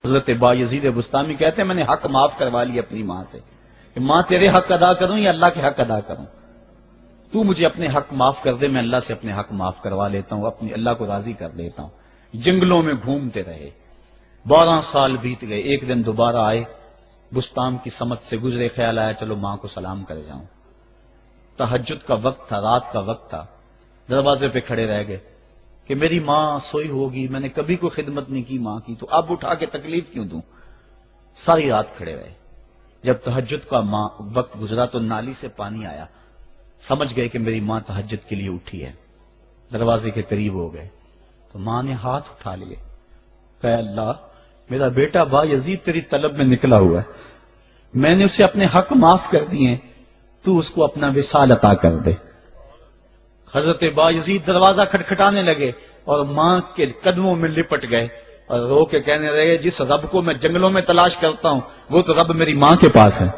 حضرت بایزید بستامی کہتے ہیں میں نے حق معاف کروا لی اپنی ماں سے کہ ماں تیرے حق ادا کروں یا اللہ کے حق ادا کروں، تو مجھے اپنے حق معاف کر دے، میں اللہ سے اپنے حق معاف کروا لیتا ہوں، اپنی اللہ کو راضی کر لیتا ہوں۔ جنگلوں میں گھومتے رہے، 12 سال بیت گئے، ایک دن دوبارہ آئے، بستان کی سمت سے گزرے، خیال آیا چلو ماں کو سلام کر جاؤں۔ تہجد کا وقت تھا، رات کا وقت تھا، دروازے پہ کھڑے رہ گئے کہ میری ماں سوئی ہوگی، میں نے کبھی کوئی خدمت نہیں کی ماں کی، تو اب اٹھا کے تکلیف کیوں دوں؟ ساری رات کھڑے رہے۔ جب تہجد کا وقت گزرا تو نالی سے پانی آیا، سمجھ گئے کہ میری ماں تہجد کے لیے اٹھی ہے، دروازے کے قریب ہو گئے تو ماں نے ہاتھ اٹھا لیے، کہ اللہ میرا بیٹا بایزید تیری طلب میں نکلا ہوا ہے، میں نے اسے اپنے حق معاف کر دیے، تو اس کو اپنا وصال عطا کر دے۔ حضرت بایزید دروازہ کھٹکھٹانے لگے اور ماں کے قدموں میں لپٹ گئے اور رو کے کہنے لگے جس رب کو میں جنگلوں میں تلاش کرتا ہوں وہ تو رب میری ماں کے پاس ہے۔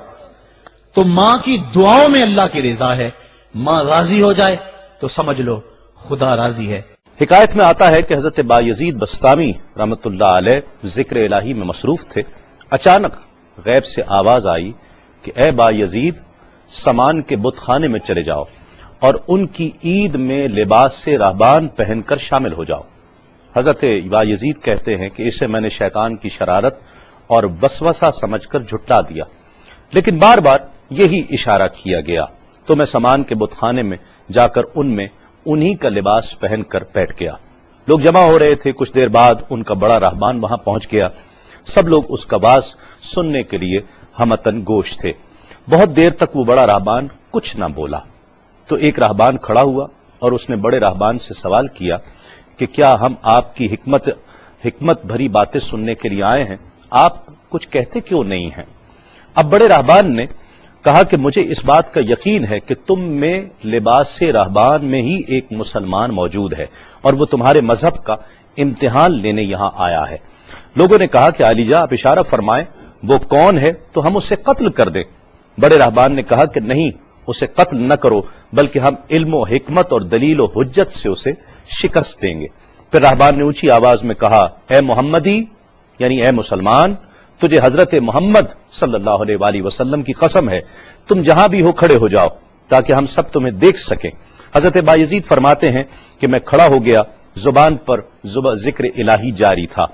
تو ماں کی دعاؤں میں اللہ کی رضا ہے، ماں راضی ہو جائے تو سمجھ لو خدا راضی ہے۔ حکایت میں آتا ہے کہ حضرت بایزید بستامی رحمۃ اللہ علیہ ذکر الہی میں مصروف تھے، اچانک غیب سے آواز آئی کہ اے بایزید سامان کے بت خانے میں چلے جاؤ اور ان کی عید میں لباس سے راہبان پہن کر شامل ہو جاؤ۔ حضرت بایزید کہتے ہیں کہ اسے میں نے شیطان کی شرارت اور وسوسہ سمجھ کر جھٹلا دیا، لیکن بار بار یہی اشارہ کیا گیا تو میں سامان کے بت خانے میں جا کر ان میں انہی کا لباس پہن کر بیٹھ گیا۔ لوگ جمع ہو رہے تھے، کچھ دیر بعد ان کا بڑا راہبان وہاں پہنچ گیا، سب لوگ اس کا باز سننے کے لیے ہمتن گوش تھے۔ بہت دیر تک وہ بڑا راہبان کچھ نہ بولا تو ایک راہبان کھڑا ہوا اور اس نے بڑے راہبان سے سوال کیا کہ کیا ہم آپ کی حکمت بھری باتیں سننے کے لیے آئے ہیں، آپ کچھ کہتے کیوں نہیں ہیں؟ اب بڑے راہبان نے کہا کہ مجھے اس بات کا یقین ہے کہ تم میں لباس سے راہبان میں ہی ایک مسلمان موجود ہے اور وہ تمہارے مذہب کا امتحان لینے یہاں آیا ہے۔ لوگوں نے کہا کہ علی جاں آپ اشارہ فرمائیں، وہ کون ہے تو ہم اسے قتل کر دیں۔ بڑے راہبان نے کہا کہ نہیں، اسے قتل نہ کرو، بلکہ ہم علم و حکمت اور دلیل و حجت سے اسے شکست دیں گے۔ پھر راہبان نے اونچی آواز میں کہا اے محمدی، یعنی اے مسلمان، تجھے حضرت محمد صلی اللہ علیہ وآلہ وسلم کی قسم ہے تم جہاں بھی ہو کھڑے ہو جاؤ تاکہ ہم سب تمہیں دیکھ سکیں۔ حضرت بایزید فرماتے ہیں کہ میں کھڑا ہو گیا، زبان پر ذکر الہی جاری تھا۔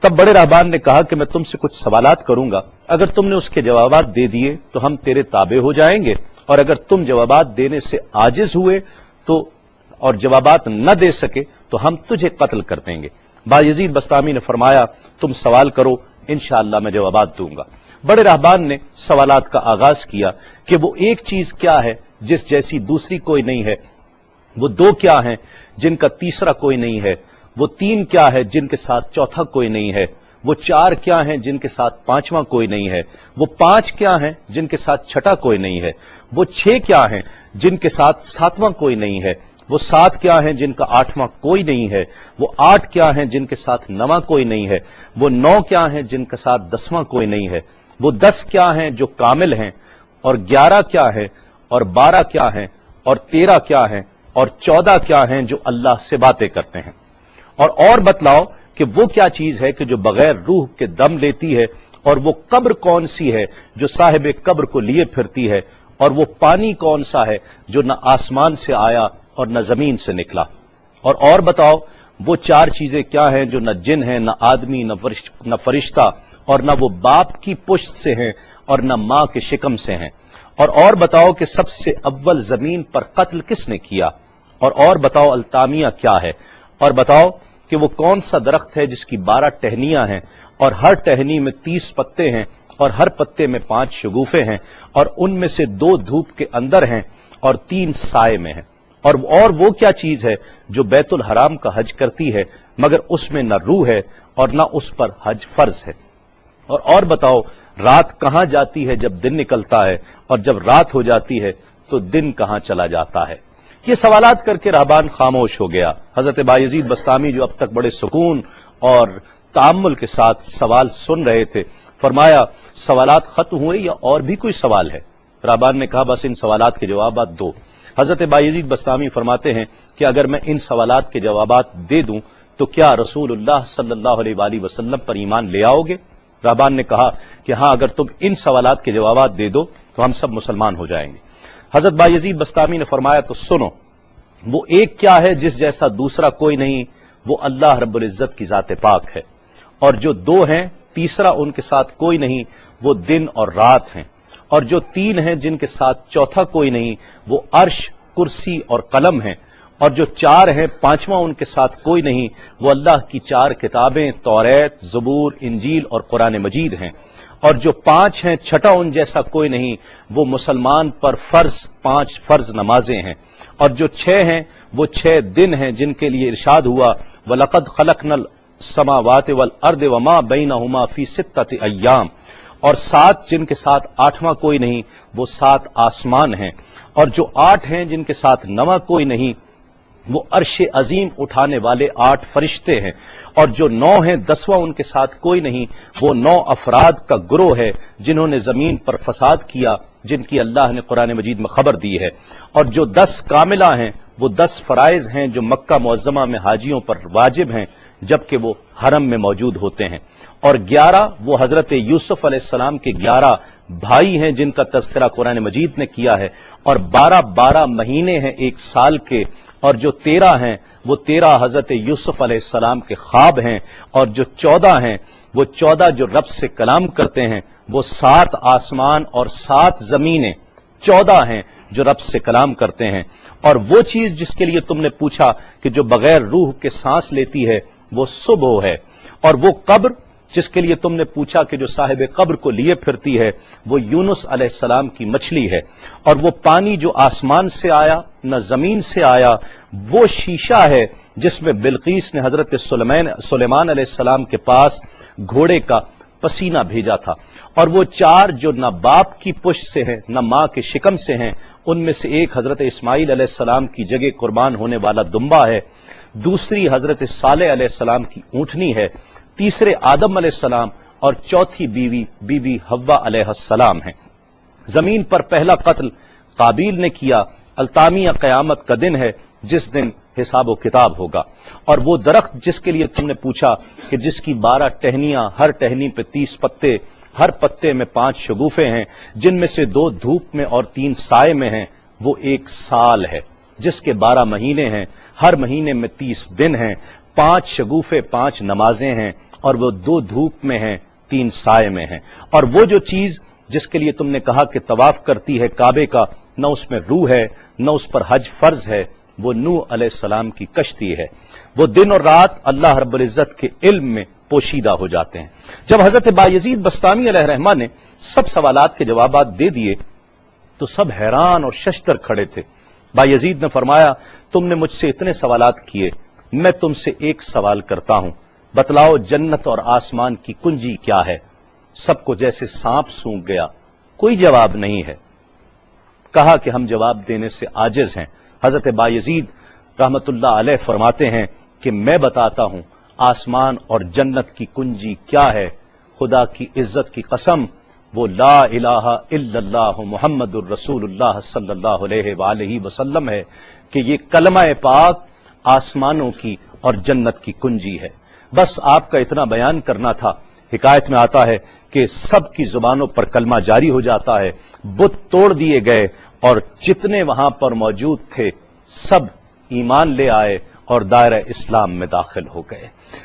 تب بڑے راہبان نے کہا کہ میں تم سے کچھ سوالات کروں گا، اگر تم نے اس کے جوابات دے دیے تو ہم تیرے تابع ہو جائیں گے، اور اگر تم جوابات دینے سے عاجز ہوئے تو اور جوابات نہ دے سکے تو ہم تجھے قتل کر دیں گے۔ بایزید بستامی نے فرمایا تم سوال کرو، انشاءاللہ میں جوابات دوں گا۔ بڑے راہبان نے سوالات کا آغاز کیا کہ وہ ایک چیز کیا ہے جس جیسی دوسری کوئی نہیں ہے، وہ 2 کیا ہیں جن کا تیسرا کوئی نہیں ہے، وہ 3 کیا ہے جن کے ساتھ چوتھا کوئی نہیں ہے، وہ 4 کیا ہیں جن کے ساتھ 5واں کوئی نہیں ہے، وہ 5 کیا ہیں جن کے ساتھ چھٹا کوئی نہیں ہے، وہ 6 کیا ہیں جن کے ساتھ 7واں کوئی نہیں ہے، وہ 7 کیا ہیں جن کا 8واں کوئی نہیں ہے، وہ 8 کیا ہیں جن کے ساتھ 9واں کوئی نہیں ہے، وہ 9 کیا ہیں جن کے ساتھ 10واں کوئی نہیں ہے، وہ 10 کیا ہیں جو کامل ہیں، اور 11 کیا ہیں، اور 12 کیا ہیں، اور 13 کیا ہیں، اور 14 کیا ہیں جو اللہ سے باتیں کرتے ہیں۔ اور بتلاؤ کہ وہ کیا چیز ہے کہ جو بغیر روح کے دم لیتی ہے، اور وہ قبر کون سی ہے جو صاحب قبر کو لیے پھرتی ہے، اور وہ پانی کون سا ہے جو نہ آسمان سے آیا اور نہ زمین سے نکلا۔ اور بتاؤ وہ 4 چیزیں کیا ہیں جو نہ جن ہیں، نہ آدمی، نہ فرشتہ، اور نہ وہ باپ کی پشت سے ہیں اور نہ ماں کے شکم سے ہیں۔ اور بتاؤ کہ سب سے اول زمین پر قتل کس نے کیا، اور بتاؤ التامیہ کیا ہے، اور بتاؤ کہ وہ کون سا درخت ہے جس کی 12 ٹہنیاں ہیں اور ہر ٹہنی میں 30 پتے ہیں اور ہر پتے میں 5 شگوفے ہیں، اور ان میں سے 2 دھوپ کے اندر ہیں اور 3 سائے میں ہیں۔ اور وہ کیا چیز ہے جو بیت الحرام کا حج کرتی ہے مگر اس میں نہ روح ہے اور نہ اس پر حج فرض ہے۔ اور بتاؤ رات کہاں جاتی ہے جب دن نکلتا ہے، اور جب رات ہو جاتی ہے تو دن کہاں چلا جاتا ہے۔ یہ سوالات کر کے راہبان خاموش ہو گیا۔ حضرت بایزید بستامی جو اب تک بڑے سکون اور تأمل کے ساتھ سوال سن رہے تھے، فرمایا سوالات ختم ہوئے یا اور بھی کوئی سوال ہے؟ راہبان نے کہا بس ان سوالات کے جوابات دو۔ حضرت بایزید بستامی فرماتے ہیں کہ اگر میں ان سوالات کے جوابات دے دوں تو کیا رسول اللہ صلی اللہ علیہ وآلہ وسلم پر ایمان لے آؤ گے؟ رہبان نے کہا کہ ہاں، اگر تم ان سوالات کے جوابات دے دو تو ہم سب مسلمان ہو جائیں گے۔ حضرت بایزید بسطامی نے فرمایا تو سنو، وہ ایک کیا ہے جس جیسا دوسرا کوئی نہیں، وہ اللہ رب العزت کی ذات پاک ہے، اور جو دو ہیں تیسرا ان کے ساتھ کوئی نہیں، وہ دن اور رات ہیں، اور جو تین ہیں جن کے ساتھ چوتھا کوئی نہیں، وہ عرش، کرسی اور قلم ہیں، اور جو چار ہیں پانچواں ان کے ساتھ کوئی نہیں، وہ اللہ کی چار کتابیں توریت، زبور، انجیل اور قرآن مجید ہیں، اور جو پانچ ہیں چھٹا ان جیسا کوئی نہیں، وہ مسلمان پر فرض 5 فرض نمازیں ہیں، اور جو 6 ہیں وہ 6 دن ہیں جن کے لیے ارشاد ہوا وَلَقَدْ خَلَقْنَا السَّمَاوَاتِ وَالْأَرْضَ وَمَا بَيْنَهُمَا فِي 6 أَيَّامٍ، اور 7 جن کے ساتھ 8واں کوئی نہیں، وہ 7 آسمان ہیں، اور جو 8 ہیں جن کے ساتھ 9واں کوئی نہیں، وہ عرش عظیم اٹھانے والے 8 فرشتے ہیں، اور جو 9 ہیں 10واں ان کے ساتھ کوئی نہیں، وہ 9 افراد کا گروہ ہے جنہوں نے زمین پر فساد کیا، جن کی اللہ نے قرآن مجید میں خبر دی ہے، اور جو 10 کاملہ ہیں وہ 10 فرائض ہیں جو مکہ معظمہ میں حاجیوں پر واجب ہیں جبکہ وہ حرم میں موجود ہوتے ہیں، اور 11 وہ حضرت یوسف علیہ السلام کے 11 بھائی ہیں جن کا تذکرہ قرآن مجید نے کیا ہے، اور 12 مہینے ہیں ایک سال کے، اور جو 13 ہیں وہ 13 حضرت یوسف علیہ السلام کے خواب ہیں، اور جو 14 ہیں وہ 14 جو رب سے کلام کرتے ہیں، وہ 7 آسمان اور 7 زمینیں 14 ہیں جو رب سے کلام کرتے ہیں، اور وہ چیز جس کے لیے تم نے پوچھا کہ جو بغیر روح کے سانس لیتی ہے وہ صبح ہے، اور وہ قبر جس کے لیے تم نے پوچھا کہ جو صاحب قبر کو لیے پھرتی ہے وہ یونس علیہ السلام کی مچھلی ہے، اور وہ پانی جو آسمان سے آیا نہ زمین سے آیا وہ شیشہ ہے جس میں بلقیس نے حضرت سلیمان علیہ السلام کے پاس گھوڑے کا پسینہ بھیجا تھا، اور وہ 4 جو نہ باپ کی پشت سے ہیں نہ ماں کے شکم سے ہیں، ان میں سے ایک حضرت اسماعیل علیہ السلام کی جگہ قربان ہونے والا دمبا ہے، دوسری حضرت صالح علیہ السلام کی اونٹنی ہے، تیسرے آدم علیہ السلام، اور چوتھی بیوی بی بی حوا علیہ السلام ہیں۔ زمین پر پہلا قتل قابیل نے کیا، التامیہ قیامت کا دن ہے جس دن حساب و کتاب ہوگا، اور وہ درخت جس کے لیے تم نے پوچھا کہ جس کی 12 ٹہنیاں، ہر ٹہنی پہ 30 پتے، ہر پتے میں 5 شگوفے ہیں جن میں سے 2 دھوپ میں اور 3 سائے میں ہیں، وہ 1 سال ہے جس کے 12 مہینے ہیں، ہر مہینے میں 30 دن ہیں، 5 شگوفے 5 نمازیں ہیں، اور وہ 2 دھوپ میں ہیں 3 سائے میں ہیں، اور وہ جو چیز جس کے لیے تم نے کہا کہ طواف کرتی ہے کعبے کا، نہ اس میں روح ہے نہ اس پر حج فرض ہے، وہ نوح علیہ السلام کی کشتی ہے، وہ دن اور رات اللہ رب العزت کے علم میں پوشیدہ ہو جاتے ہیں۔ جب حضرت بایزید بسطامی علیہ الرحمہ نے سب سوالات کے جوابات دے دیے تو سب حیران اور ششدر کھڑے تھے۔ بایزید نے فرمایا تم نے مجھ سے اتنے سوالات کیے، میں تم سے ایک سوال کرتا ہوں، بتلاؤ جنت اور آسمان کی کنجی کیا ہے؟ سب کو جیسے سانپ سونگھ گیا، کوئی جواب نہیں ہے۔ کہا کہ ہم جواب دینے سے عاجز ہیں۔ حضرت بایزید رحمت اللہ علیہ فرماتے ہیں کہ میں بتاتا ہوں آسمان اور جنت کی کنجی کیا ہے۔ خدا کی عزت کی قسم، وہ لا الہ الا اللہ محمد الرسول اللہ صلی اللہ علیہ وآلہ وسلم ہے کہ یہ کلمہ پاک آسمانوں کی اور جنت کی کنجی ہے۔ بس آپ کا اتنا بیان کرنا تھا۔ حکایت میں آتا ہے کہ سب کی زبانوں پر کلمہ جاری ہو جاتا ہے، بت توڑ دیے گئے، اور جتنے وہاں پر موجود تھے سب ایمان لے آئے اور دائرہ اسلام میں داخل ہو گئے۔